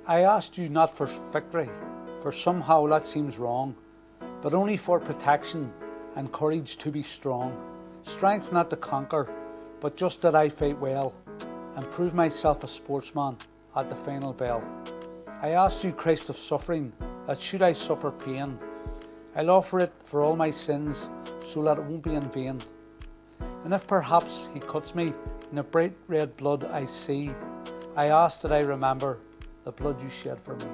I asked you not for victory, for somehow that seems wrong, but only for protection and courage to be strong. Strength not to conquer, but just that I fight well, and prove myself a sportsman at the final bell. I asked you, Christ of suffering, that should I suffer pain, I'll offer it for all my sins, so that it won't be in vain. And if perhaps he cuts me in the bright red blood I see, I ask that I remember the blood you shed for me.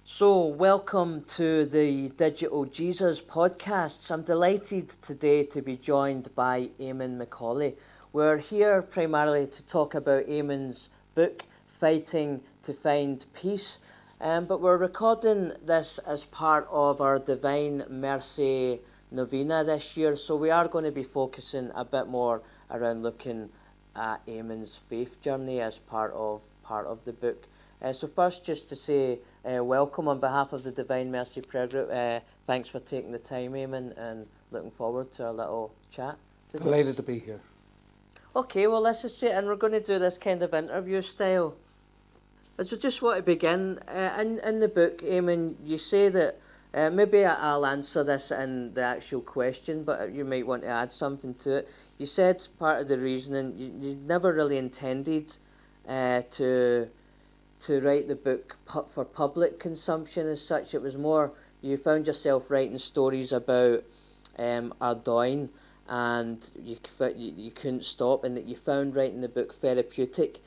So, welcome to the Digital Jesus podcasts. I'm delighted today to be joined by Eamon McAuley. We're here primarily to talk about Eamon's book, Fighting to Find Peace. But we're recording this as part of our Divine Mercy Novena this year. So we are going to be focusing a bit more around looking at Eamon's faith journey as part of the book. So first, just to say welcome on behalf of the Divine Mercy Prayer Group. Thanks for taking the time, Eamon, and looking forward to our little chat today. Delighted to be here. Okay, well, let's just and we're going to do this kind of interview style. I just want to begin in the book, Eamon. You say that maybe I'll answer this in the actual question, but you might want to add something to it. You said part of the reasoning you never really intended to write the book for public consumption as such. It was more you found yourself writing stories about Ardoyne, and you couldn't stop, and that you found writing the book therapeutic.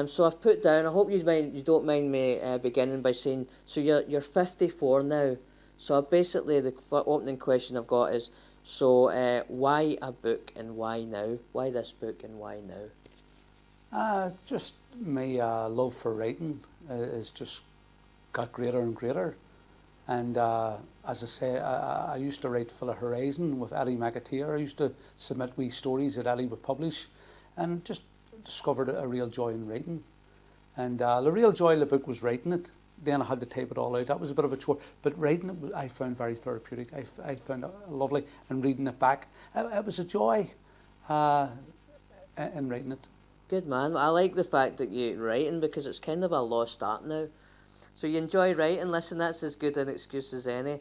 So I've put down. I hope you don't mind me beginning by saying. So you're 54 now. So basically the opening question I've got is, so why a book and why now? Why this book and why now? Just my love for writing has just got greater and greater. And as I say, I used to write for the Horizon with Eddie McAuley. I used to submit wee stories that Eddie would publish, and just discovered a real joy in writing. And the real joy of the book was writing it. Then I had to type it all out. That was a bit of a chore. But writing it, I found very therapeutic. I found it lovely, and reading it back, it was a joy in writing it. Good man. I like the fact that you're writing, because it's kind of a lost art now. So you enjoy writing. Listen, that's as good an excuse as any.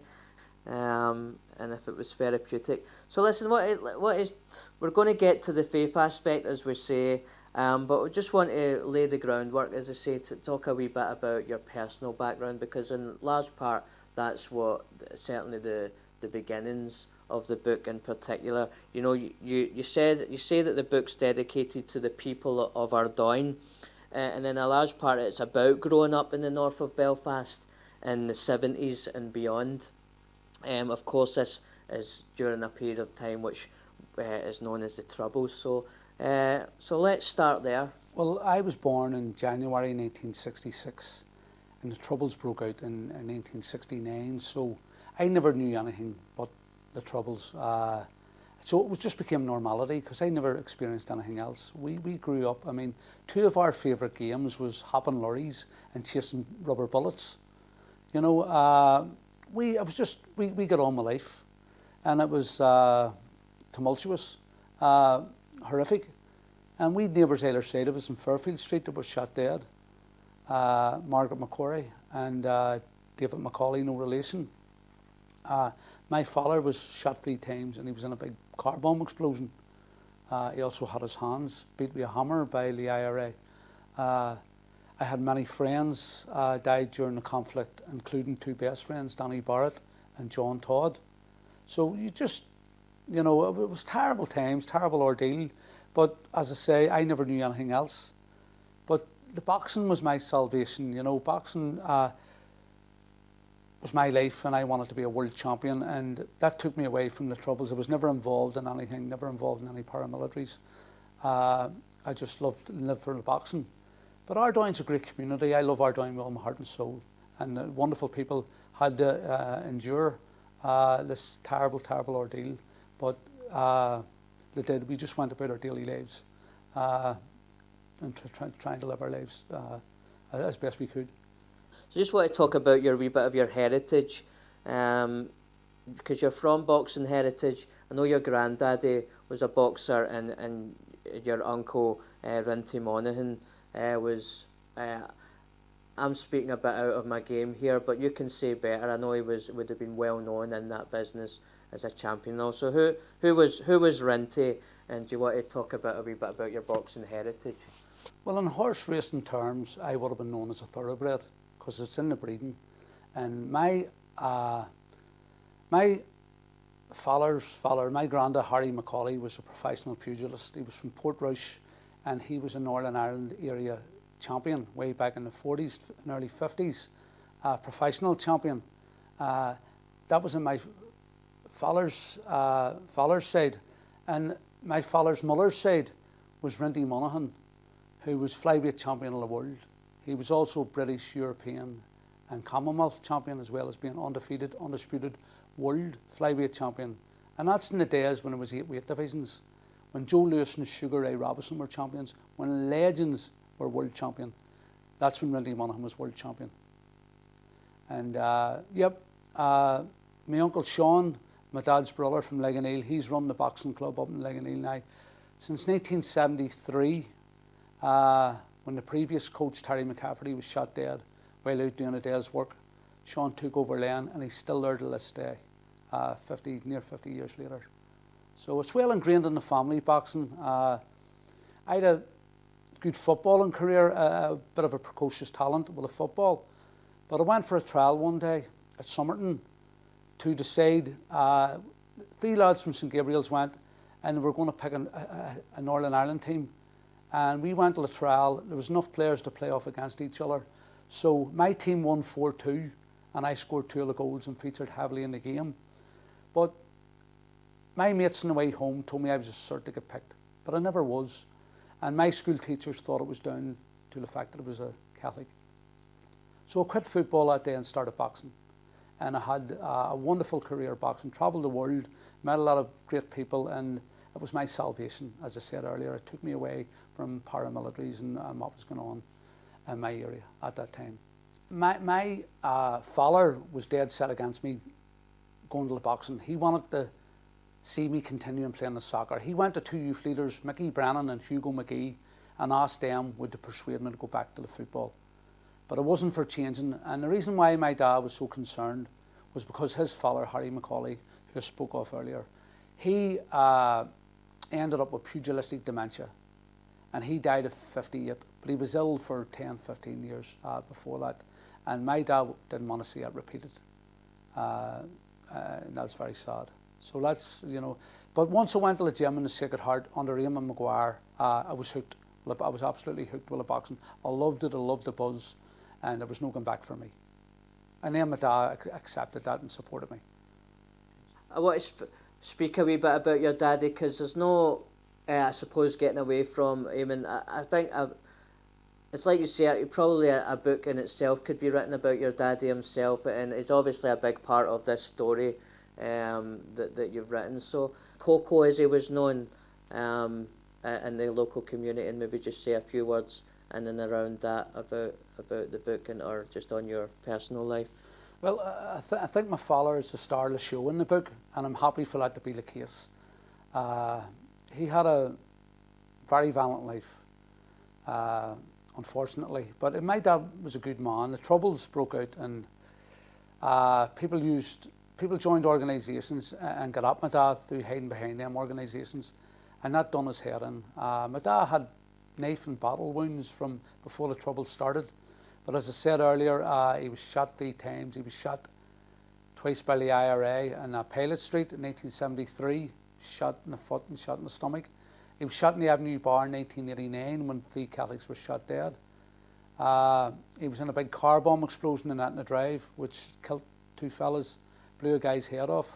And if it was therapeutic. So listen, what is we're going to get to the faith aspect, as we say, but we just want to lay the groundwork, as I say, to talk a wee bit about your personal background, because in large part that's what certainly the beginnings of the book in particular. You know, you say that the book's dedicated to the people of Ardoyne. And in a large part it's about growing up in the north of Belfast in the 70s and beyond. Of course, this is during a period of time which is known as the Troubles. So let's start there. Well, I was born in January 1966, and the Troubles broke out in 1969. So I never knew anything but the Troubles. So it just became normality, because I never experienced anything else. We grew up. I mean, two of our favourite games was hopping lorries and chasing rubber bullets. You know, we got on with life, and it was tumultuous, horrific. And we had neighbours either side of us in Fairfield Street that were shot dead. Margaret McQuarrie and David McAuley, no relation. My father was shot 3 times, and he was in a big car bomb explosion. He also had his hands beat with a hammer by the IRA. I had many friends died during the conflict, including 2 best friends, Danny Barrett and John Todd. So you know, it was terrible times, terrible ordeal. But as I say, I never knew anything else. But the boxing was my salvation. You know, boxing was my life, and I wanted to be a world champion, and that took me away from the Troubles. I was never involved in anything, never involved in any paramilitaries. I just lived for the boxing. But Ardoyne's a great community. I love Ardoyne with all my heart and soul, and wonderful people had to endure this terrible, terrible ordeal, but they did. We just went about our daily lives and trying to live our lives as best we could. So just want to talk about your wee bit of your heritage, because you're from boxing heritage. I know your granddaddy was a boxer, and your uncle Rinty Monaghan was. I'm speaking a bit out of my game here, but you can say better. I know he would have been well known in that business as a champion. Also, who was Rinty, and do you want to talk a wee bit about your boxing heritage? Well, in horse racing terms, I would have been known as a thoroughbred because it's in the breeding. And my father's father, my granda Harry McAuley, was a professional pugilist. He was from Portrush, and he was a Northern Ireland area champion way back in the 40s and early 50s, professional champion. That was in my father's side, and my father's mother's side was Rinty Monaghan, who was flyweight champion of the world. He was also British, European, and Commonwealth champion, as well as being undefeated, undisputed world flyweight champion. And that's in the days when it was 8 weight divisions, when Joe Lewis and Sugar Ray Robinson were champions, when legends were world champion. That's when Rinty Monaghan was world champion. And my uncle Sean, my dad's brother from Leganeel, he's run the boxing club up in Leganeel now since 1973, when the previous coach Terry McCafferty was shot dead while out doing a day's work. Sean took over then, and he's still there to this day, near 50 years later. So it's well ingrained in the family, boxing. I had a good footballing career, a bit of a precocious talent with the football, but I went for a trial one day at Somerton to decide. 3 lads from St Gabriel's went, and we were going to pick a Northern Ireland team, and we went to the trial. There was enough players to play off against each other, so my team won 4-2, and I scored 2 of the goals and featured heavily in the game. But my mates on the way home told me I was a cert to get picked, but I never was. And my school teachers thought it was down to the fact that I was a Catholic. So I quit football that day and started boxing. And I had a wonderful career boxing, travelled the world, met a lot of great people, and it was my salvation. As I said earlier, it took me away from paramilitaries and what was going on in my area at that time. My father was dead set against me going to the boxing. He wanted to see me continuing playing the soccer. He went to 2 youth leaders, Mickey Brennan and Hugo McGee, and asked them would they persuade me to go back to the football. But it wasn't for changing, and the reason why my dad was so concerned was because his father, Harry McAuley, who I spoke of earlier, he ended up with pugilistic dementia, and he died at 58, but he was ill for 10-15 years before that, and my dad didn't want to see it repeated, and that's very sad. So that's, but once I went to the gym in the Sacred Heart under Eamon McAuley, I was hooked. I was absolutely hooked with the boxing. I loved it, I loved the buzz, and there was no going back for me. And then my dad accepted that and supported me. I want to speak a wee bit about your daddy, because there's no, I suppose, getting away from Eamon. I think it's like you say, probably a book in itself could be written about your daddy himself, and it's obviously a big part of this story that you've written. So Coco, as he was known in the local community, and maybe just say a few words in and around that about the book or just on your personal life. Well, I think my father is the star of the show in the book, and I'm happy for that to be the case. He had a very violent life, unfortunately, but my dad was a good man. The Troubles broke out, and people joined organisations and got at my dad through hiding behind them organisations, and that done his head in. My dad had knife and battle wounds from before the Troubles started, but as I said earlier, he was shot 3 times. He was shot twice by the IRA in Pilot Street in 1973, shot in the foot and shot in the stomach. He was shot in the Avenue Bar in 1989 when 3 Catholics were shot dead. He was in a big car bomb explosion in Etna Drive, which killed 2 fellas, blew a guy's head off.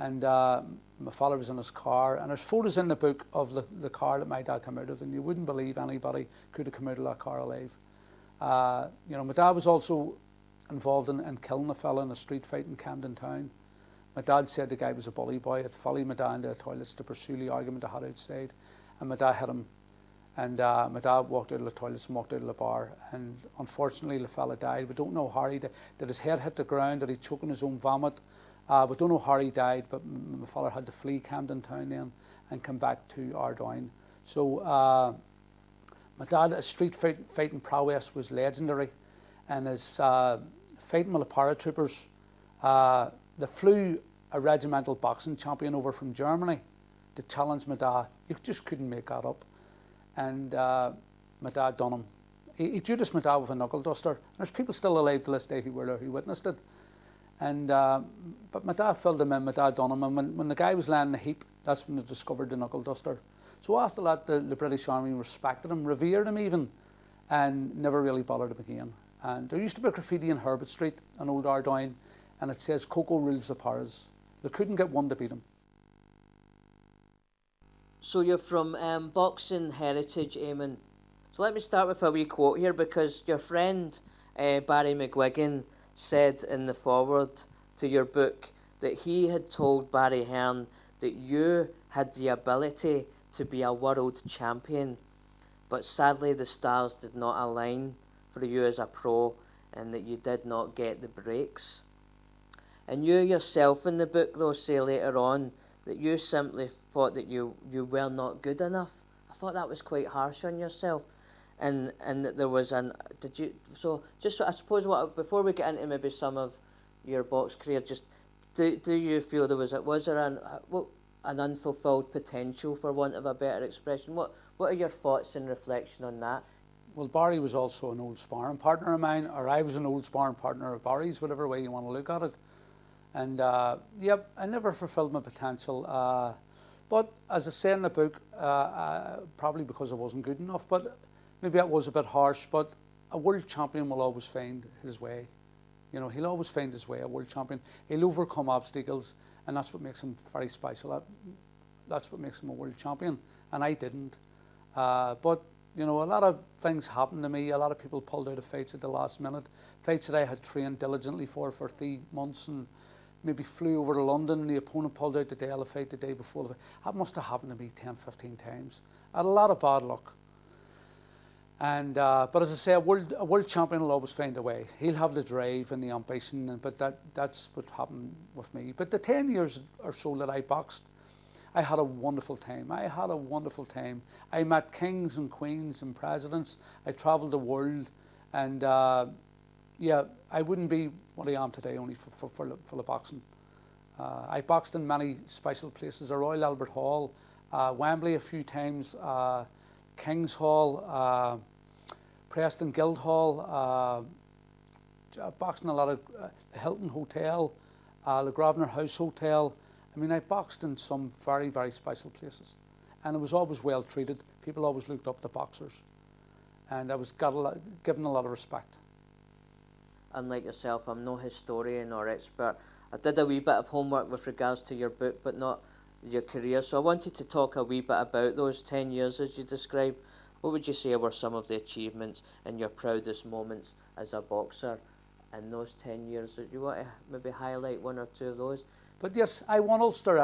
And my father was in his car, and there's photos in the book of the car that my dad came out of, and you wouldn't believe anybody could have come out of that car alive. My dad was also involved in killing a fella in a street fight in Camden Town. My dad said the guy was a bully boy. It followed my dad into the toilets to pursue the argument they had outside, and my dad hit him. And my dad walked out of the toilets and walked out of the bar, and unfortunately the fella died. We don't know how he did. Did his head hit the ground? Did he choke on his own vomit? We don't know how he died, but my father had to flee Camden Town then and come back to Ardoyne. So my dad's street fighting prowess was legendary, and his fighting with the paratroopers. They flew a regimental boxing champion over from Germany to challenge my dad. You just couldn't make that up. And my dad done him. He Judas my dad with a knuckle duster. And there's people still alive to this day who were there who witnessed it. And but my dad filled him in. My dad done him. And when the guy was laying in the heap, that's when they discovered the knuckle duster. So after that, the British Army respected him, revered him even, and never really bothered him again. And there used to be graffiti in Herbert Street in Old Ardoyne, and it says Coco rules the Paras. They couldn't get one to beat him. So you're from boxing heritage, Eamon. So let me start with a wee quote here, because your friend Barry McGuigan said in the foreword to your book that he had told Barry Hearn that you had the ability to be a world champion, but sadly the stars did not align for you as a pro, and that you did not get the breaks. And you yourself in the book, though, say later on that you simply thought that you were not good enough. I thought that was quite harsh on yourself, and that there was an I suppose before we get into maybe some of your box career, just do you feel was there an unfulfilled potential, for want of a better expression? What are your thoughts in reflection on that? Well, Barry was also an old sparring partner of mine, or I was an old sparring partner of Barry's, whatever way you want to look at it. And yep, I never fulfilled my potential. But as I say in the book, probably because I wasn't good enough, but maybe that was a bit harsh, but a world champion will always find his way. You know, he'll always find his way, a world champion. He'll overcome obstacles, and that's what makes him very special. That's what makes him a world champion, and I didn't. But, you know, a lot of things happened to me. A lot of people pulled out of fights at the last minute. Fights that I had trained diligently for 3 months, and maybe flew over to London, and the opponent pulled out the day of the fight, the day before the fight. That must have happened to me 10, 15 times. I had a lot of bad luck. And but as I say, a world champion will always find a way. He'll have the drive and the ambition, but that's what happened with me. But the 10 years or so that I boxed, I had a wonderful time. I met kings and queens and presidents. I travelled the world, and yeah, I wouldn't be what I am today only for the boxing. I boxed in many special places: the Royal Albert Hall, Wembley a few times, King's Hall, Preston Guildhall, boxed in a lot of the Hilton Hotel, the Grosvenor House Hotel. I mean, I boxed in some very, very special places, and it was always well treated. People always looked up to boxers, and I was given a lot of respect. Unlike yourself, I'm no historian or expert. I did a wee bit of homework with regards to your book, but not your career. So I wanted to talk a wee bit about those 10 years as you described. What would you say were some of the achievements and your proudest moments as a boxer in those 10 years? Do you want to maybe highlight one or two of those? But yes, I won Ulster,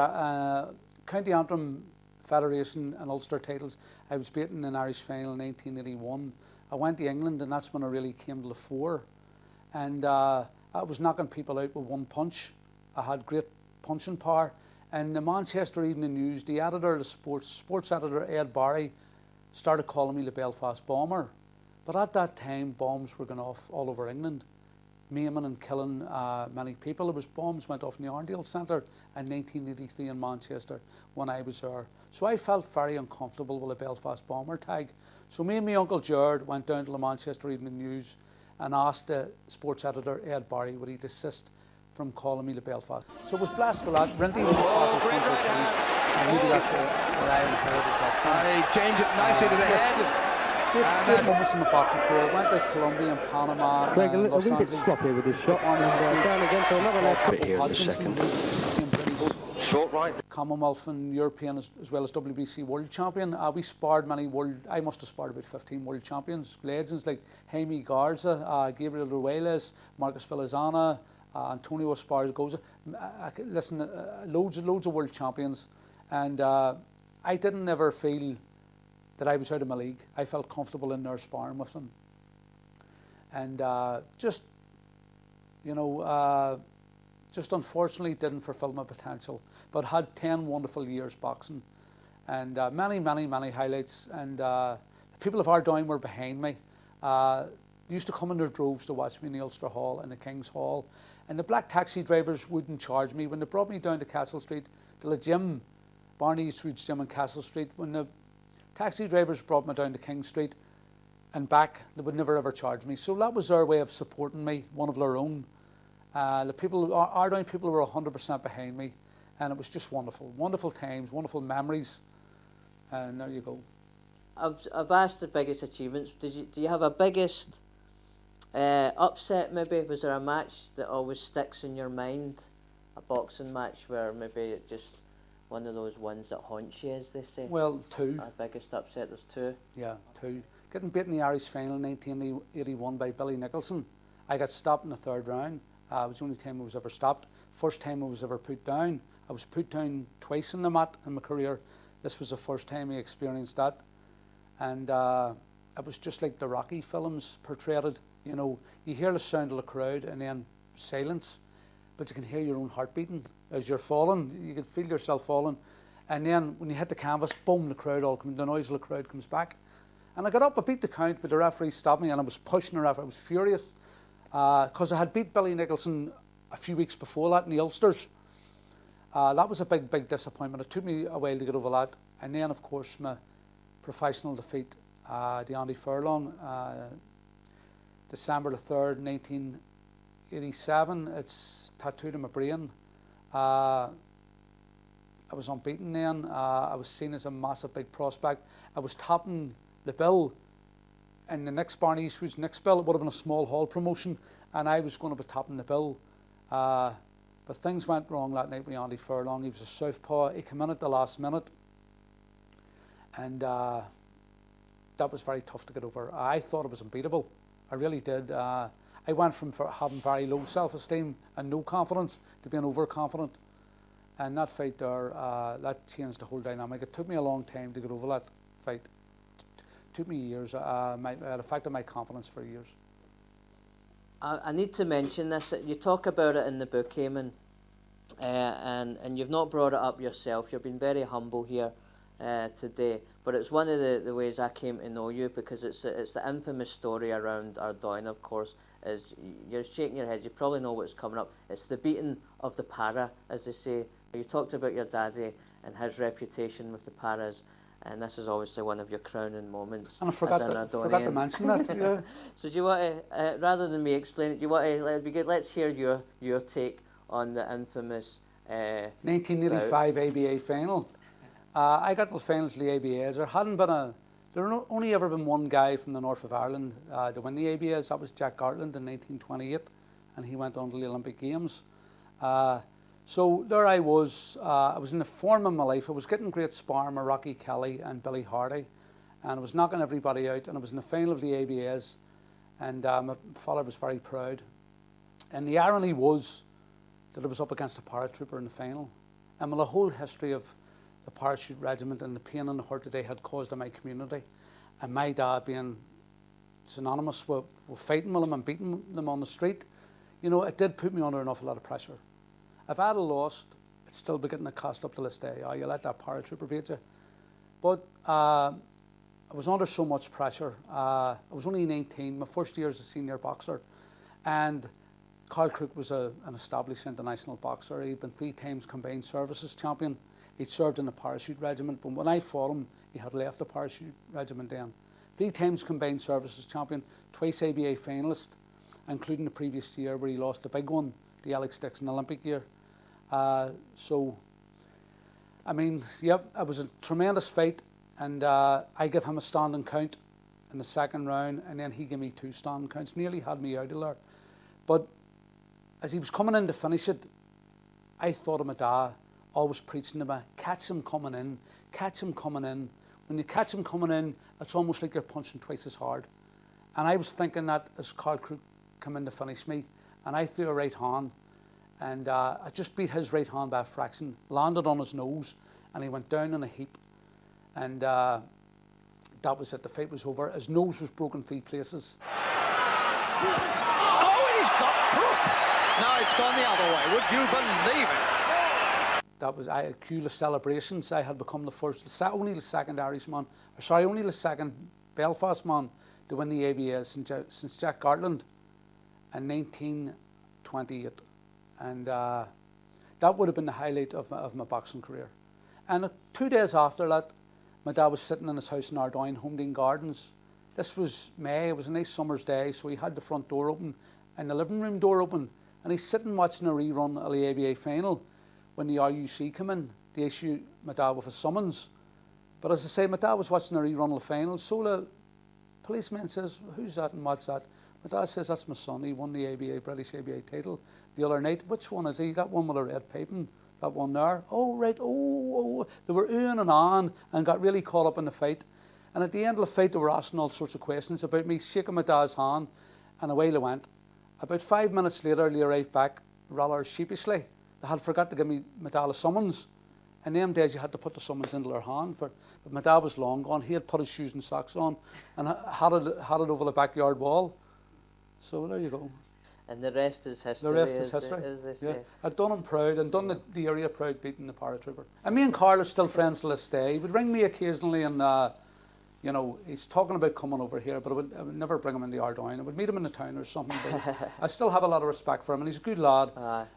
County Antrim Federation and Ulster titles. I was beaten in an Irish final in 1981. I went to England, and that's when I really came to the fore. And I was knocking people out with one punch. I had great punching power. And the Manchester Evening News, the editor of the sports editor Ed Barry, started calling me the Belfast Bomber. But at that time, bombs were going off all over England, maiming and killing many people. Bombs went off in the Arndale Centre in 1983 in Manchester when I was there. So I felt very uncomfortable with the Belfast Bomber tag. So me and my uncle Gerard went down to the Manchester Evening News and asked the sports editor Ed Barry would he desist from calling me the Belfast. So I was blessed with that. Rinty was a powerful puncher too, and maybe that's where I inherited that. He changed it nicely to the head. Great moments in the boxing career. I went to Colombia and Panama. Craig, a Los wee bit Angeles, sloppy with his shot, and down again for another left. Bit here in the second. Short right. Commonwealth and European as well as WBC world champion. We sparred many I must have sparred about 15 world champions, legends like Jaime Garza, Gabriel Ruelas, Marcus Filizana, Antonio Esparza. Listen, loads of world champions, and I didn't ever feel that I was out of my league. I felt comfortable in there sparring with them, and just just unfortunately didn't fulfill my potential, but had 10 wonderful years boxing, and many, many, many highlights. And the people of Ardoyne were behind me. They used to come in their droves to watch me in the Ulster Hall and the King's Hall, and the black taxi drivers wouldn't charge me when they brought me down to Castle Street to the gym, Barney Eastwood's gym in Castle Street. When the taxi drivers brought me down to King Street and back, they would never ever charge me. So that was their way of supporting me, one of their own. The people, Ardoyne people, were 100% behind me, and it was just wonderful, wonderful times, wonderful memories. And there you go. I've asked the biggest achievements. Do you have a biggest upset? Maybe was there a match that always sticks in your mind, a boxing match where maybe it just one of those ones that haunts you, as they say? Well, two. Our biggest upset. There's two. Yeah, two. Getting beaten in the Irish final in 1981 by Billy Nicholson. I got stopped in the third round. It was the only time I was ever stopped. First time I was ever put down. I was put down twice in the mat in my career. This was the first time I experienced that. And it was just like the Rocky films portrayed it. You know, you hear the sound of the crowd and then silence, but you can hear your own heart beating as you're falling. You can feel yourself falling. And then when you hit the canvas, boom, the crowd all comes, the noise of the crowd comes back. And I got up, I beat the count, but the referee stopped me, and I was pushing the referee. I was furious because I had beat Billy Nicholson a few weeks before that in the Ulsters. That was a big, big disappointment. It took me a while to get over that. And then, of course, my professional defeat, the Andy Furlong, December the 3rd, 1987. It's tattooed in my brain. I was unbeaten then. I was seen as a massive big prospect. I was topping the bill in the next Barney Eastwood's next bill. It would have been a small hall promotion, and I was going to be topping the bill. But things went wrong that night with Andy Furlong. He was a southpaw. He came in at the last minute, and that was very tough to get over. I thought it was unbeatable. I really did. I went from having very low self-esteem and no confidence to being overconfident. And that fight there, that changed the whole dynamic. It took me a long time to get over that fight. It took me years. It affected my confidence for years. I need to mention this. You talk about it in the book, Eamon, and you've not brought it up yourself. You've been very humble here today. But it's one of the ways I came to know you, because it's the infamous story around Ardoyne, of course. Is you're shaking your head. You probably know what's coming up. It's the beating of the para, as they say. You talked about your daddy and his reputation with the paras, and this is obviously one of your crowning moments. And I forgot to mention that. Yeah. So do you want to, rather than me explain it, do you want to? It'd be good. Let's hear your take on the infamous 1985 ABA final. I got to the finals of the ABAs. There had only ever been one guy from the north of Ireland to win the ABAs. That was Jack Gartland in 1928, and he went on to the Olympic Games. So there I was in the form of my life. I was getting great sparring with Rocky Kelly and Billy Hardy, and I was knocking everybody out, and I was in the final of the ABAs, and my father was very proud. And the irony was that I was up against a paratrooper in the final. And with the whole history of the parachute regiment and the pain and the hurt that they had caused in my community, and my dad being synonymous with fighting with them and beating them on the street, you know, it did put me under an awful lot of pressure. If I had lost, it's still be getting a cost up to this day. Oh, you let that paratrooper beat you. But I was under so much pressure. I was only 19, my first year as a senior boxer, and Carl Crook was an established international boxer. He'd been 3 times combined services champion. He'd served in the parachute regiment, but when I fought him, he had left the parachute regiment then. 3 times combined services champion, twice ABA finalist, including the previous year where he lost the big one, the Alex Dixon Olympic year. So, I mean, yep, it was a tremendous fight, and I gave him a standing count in the second round, and then he gave me 2 standing counts, nearly had me out of there. But as he was coming in to finish it, I thought of my dad always preaching to me, catch him coming in, catch him coming in. When you catch him coming in, it's almost like you're punching twice as hard. And I was thinking that as Carl Crook came in to finish me, and I threw a right hand, and I just beat his right hand by a fraction, landed on his nose, and he went down in a heap. And that was it. The fight was over. His nose was broken 3 places. Oh, and he's got Crook. Now it's gone the other way. Would you believe it? That was, I had cue the celebrations. I had become the first, only the second Irishman, only the second Belfast man to win the ABA since Jack Gartland in 1928. And that would have been the highlight of my boxing career. And 2 days after that, my dad was sitting in his house in Ardoyne, Homedean Gardens. This was May, it was a nice summer's day, so he had the front door open and the living room door open, and he's sitting watching a rerun of the ABA final when the RUC come in to issue my dad with a summons. But as I say, my dad was watching a rerun of the final, so the policeman says, "Who's that and what's that?" My dad says, "That's my son, he won the ABA, British ABA title the other night." "Which one is he?" "That one with the red piping, that one there." "Oh, right, oh. They were oohing and ahhing and got really caught up in the fight. And at the end of the fight, they were asking all sorts of questions about me, shaking my dad's hand, and away they went. About 5 minutes later, they arrived back, rather sheepishly. They had forgot to give me my dad a summons. In them days, you had to put the summons into their hand. But my dad was long gone. He had put his shoes and socks on and had it over the backyard wall. So there you go. And the rest is history. The rest is history. As they say. Yeah. I'd done him proud and done the area proud beating the paratrooper. And me and Carl are still friends to this day. He would ring me occasionally and you know, he's talking about coming over here, but I would never bring him in the Ardoyne. I would meet him in the town or something. But I still have a lot of respect for him, and he's a good lad.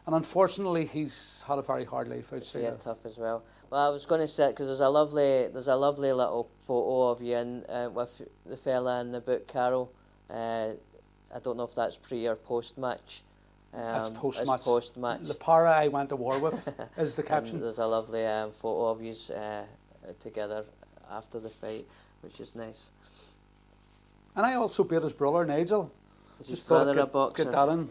And unfortunately, he's had a very hard life outside. Yeah, tough as well. Well, I was going to say, because there's a lovely little photo of you in with the fella in the book, Carol. I don't know if that's pre or post match. That's post match. Post match. The para I went to war with is the caption. And there's a lovely photo of you together after the fight, which is nice. And I also beat his brother, Nigel. His brother a boxer. Get that in.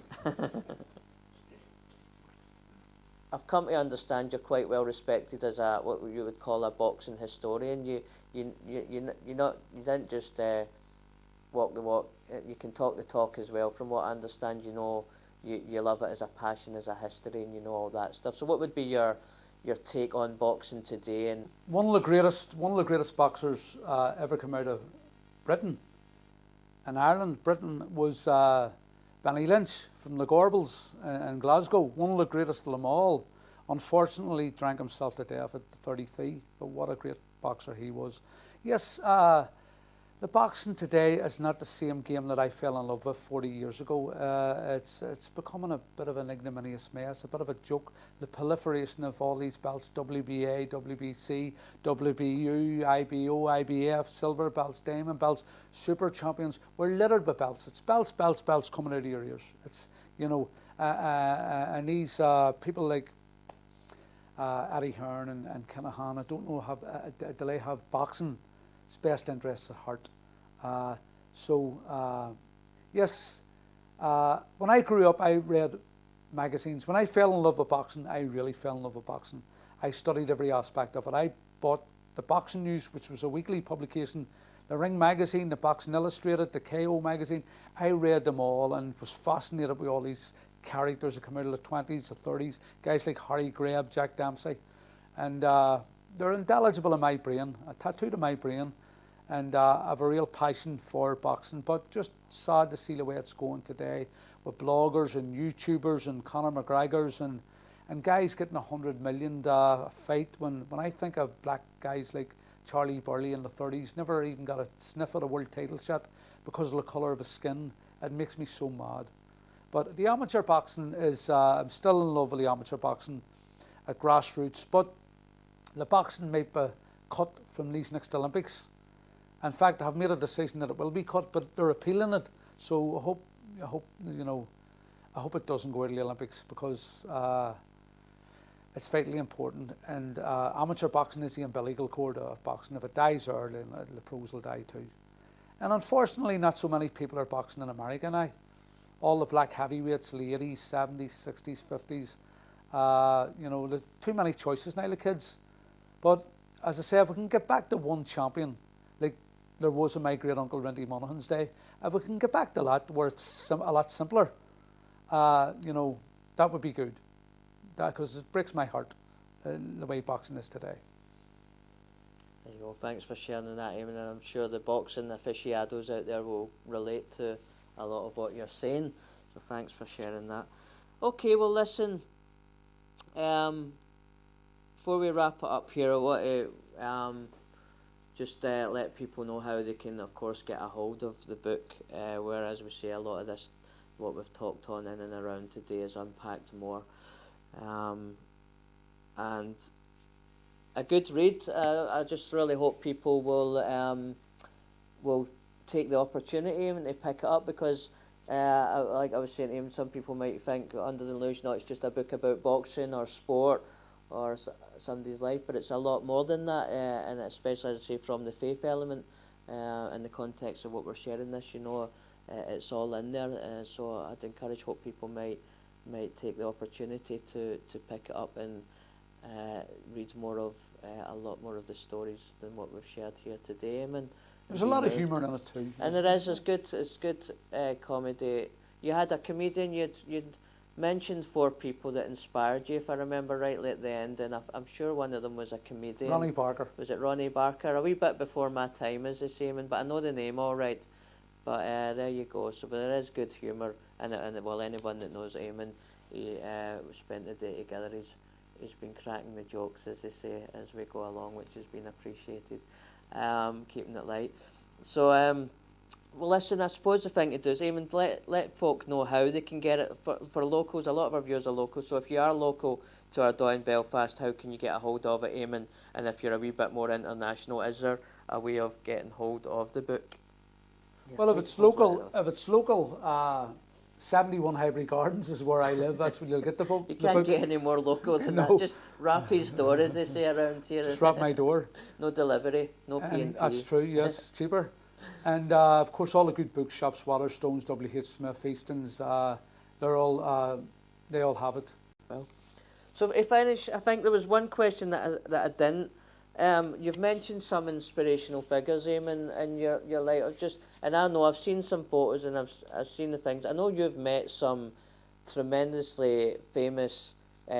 I've come to understand you're quite well respected as what you would call a boxing historian. You didn't just walk the walk. You can talk the talk as well. From what I understand, you know, you love it as a passion, as a history, and you know all that stuff. So, what would be your take on boxing today? And one of the greatest boxers ever come out of Britain and Ireland. Britain was Benny Lynch from the Gorbals in Glasgow, one of the greatest of them all. Unfortunately, drank himself to death at 33, but what a great boxer he was. Yes, the boxing today is not the same game that I fell in love with 40 years ago. It's becoming a bit of an ignominious mess, a bit of a joke. The proliferation of all these belts, WBA, WBC, WBU, IBO, IBF, silver belts, diamond belts, super champions. We're littered with belts. It's belts, belts, belts coming out of your ears. It's, you know, and these people like Eddie Hearn and Kinahan, I don't know, do they have boxing best interests at heart. Yes, when I grew up, I read magazines. When I fell in love with boxing, I really fell in love with boxing. I studied every aspect of it. I bought the Boxing News, which was a weekly publication, the Ring magazine, the Boxing Illustrated, the KO magazine. I read them all and was fascinated with all these characters that come out of the 20s, the 30s, guys like Harry Greb, Jack Dempsey, and they're indelible in my brain, tattooed in my brain, and I have a real passion for boxing. But just sad to see the way it's going today with bloggers and YouTubers and Conor McGregor's and guys getting 100 million a fight. When I think of black guys like Charlie Burley in the 30s, never even got a sniff at a world title shot because of the colour of his skin, it makes me so mad. But the amateur boxing is, I'm still in love with the amateur boxing at grassroots, but the boxing might be cut from these next Olympics. In fact, I have made a decision that it will be cut, but they're appealing it. So I hope it doesn't go to the Olympics, because it's vitally important. And amateur boxing is the umbilical cord of boxing. If it dies early, the pros will die too. And unfortunately, not so many people are boxing in America now. All the black heavyweights, the 80s, 70s, 60s, 50s. You know, there's too many choices now, the kids. But as I say, if we can get back to one champion, like there was in my great uncle Randy Monaghan's day, if we can get back to that where it's a lot simpler, you know, that would be good. Because it breaks my heart the way boxing is today. There you go. Thanks for sharing that, Eamon, and I'm sure the boxing aficionados out there will relate to a lot of what you're saying. So thanks for sharing that. Okay, well listen, before we wrap it up here, I want to just let people know how they can, of course, get a hold of the book, where, as we say, a lot of this, what we've talked on in and around today, is unpacked more. And a good read. I just really hope people will take the opportunity and they pick it up, because like I was saying to him, some people might think under the illusion it's just a book about boxing or sport or somebody's life, but it's a lot more than that, and especially, as I say, from the faith element, in the context of what we're sharing this, it's all in there. So I'd hope people might take the opportunity to pick it up and read a lot more of the stories than what we've shared here today, Eamon. There's a lot of humour in it too. And there is. It's good comedy. You had a comedian. You'd mentioned 4 people that inspired you, if I remember rightly, at the end, and I'm sure one of them was a comedian. Ronnie Barker. Was it Ronnie Barker? A wee bit before my time, as they say, but I know the name all right. But there you go. So, but there is good humour, and well, anyone that knows Eamon, he spent the day together. He's been cracking the jokes, as they say, as we go along, which has been appreciated. Keeping it light. So, well, listen, I suppose the thing to do is, Eamon, let folk know how they can get it. For locals, a lot of our viewers are local, so if you are local to Ardoi and Belfast, how can you get a hold of it, Eamon? And if you're a wee bit more international, is there a way of getting hold of the book? Well, if it's local, 71 Highbury Gardens is where I live. That's where you'll get the book. You can't get any more local than that. Just rap his door, as they say around here. Just rap my door. No delivery, no P&P. That's true, yes, cheaper. And of course, all the good bookshops, Waterstones, W.H. Smith, Easton's, they all have it. Well, so if I think there was one question that I didn't. You've mentioned some inspirational figures, Eamon, in your life. And I know I've seen some photos and I've seen the things. I know you've met some tremendously famous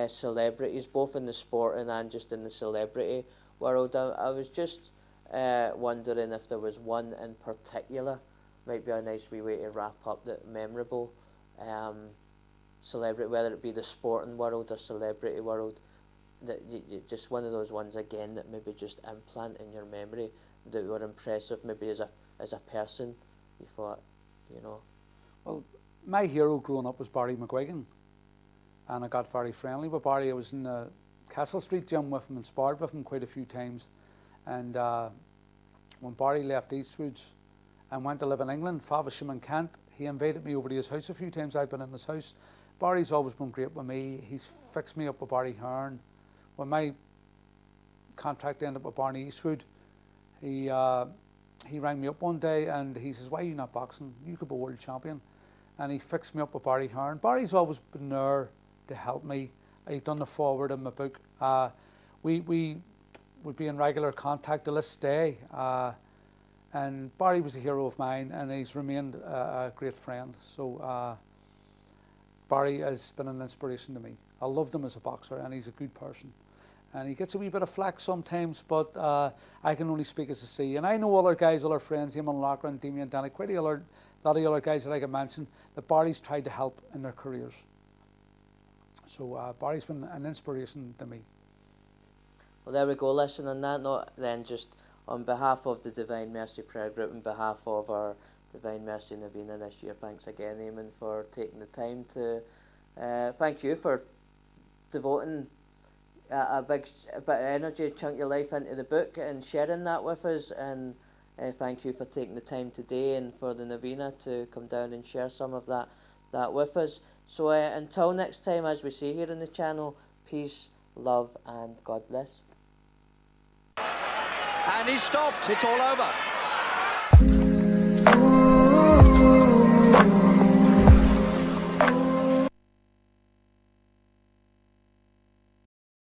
celebrities, both in the sporting and just in the celebrity world. I was just wondering if there was one in particular, might be a nice wee way to wrap up, that memorable celebrity, whether it be the sporting world or celebrity world, that you just one of those ones again that maybe just implant in your memory, that were impressive maybe as a person. You thought, Well, my hero growing up was Barry McGuigan, and I got very friendly with Barry. I was in the Castle Street gym with him and sparred with him quite a few times. And when Barry left Eastwoods and went to live in England, Faversham and Kent, he invited me over to his house a few times. I've been in his house. Barry's always been great with me. He's fixed me up with Barry Hearn. When my contract ended with Barney Eastwood, he rang me up one day and he says, "Why are you not boxing? You could be world champion." And he fixed me up with Barry Hearn. Barry's always been there to help me. He's done the forward in my book. We would be in regular contact to this day. And Barry was a hero of mine, and he's remained a great friend. So Barry has been an inspiration to me. I loved him as a boxer, and he's a good person. And he gets a wee bit of flack sometimes, but I can only speak as I see. And I know other guys, other friends, Eamon Lochran, Damien Danny, quite a lot of the other guys that I can mention, that Barry's tried to help in their careers. So Barry's been an inspiration to me. Well, there we go. Listen, on that note, then, just on behalf of the Divine Mercy Prayer Group, on behalf of our Divine Mercy Novena this year, thanks again, Eamon, for taking the time to. Thank you for devoting a bit of energy, a chunk of your life into the book and sharing that with us. And thank you for taking the time today and for the Novena to come down and share some of that with us. So until next time, as we say here on the channel, peace, love, and God bless. And he stopped. It's all over.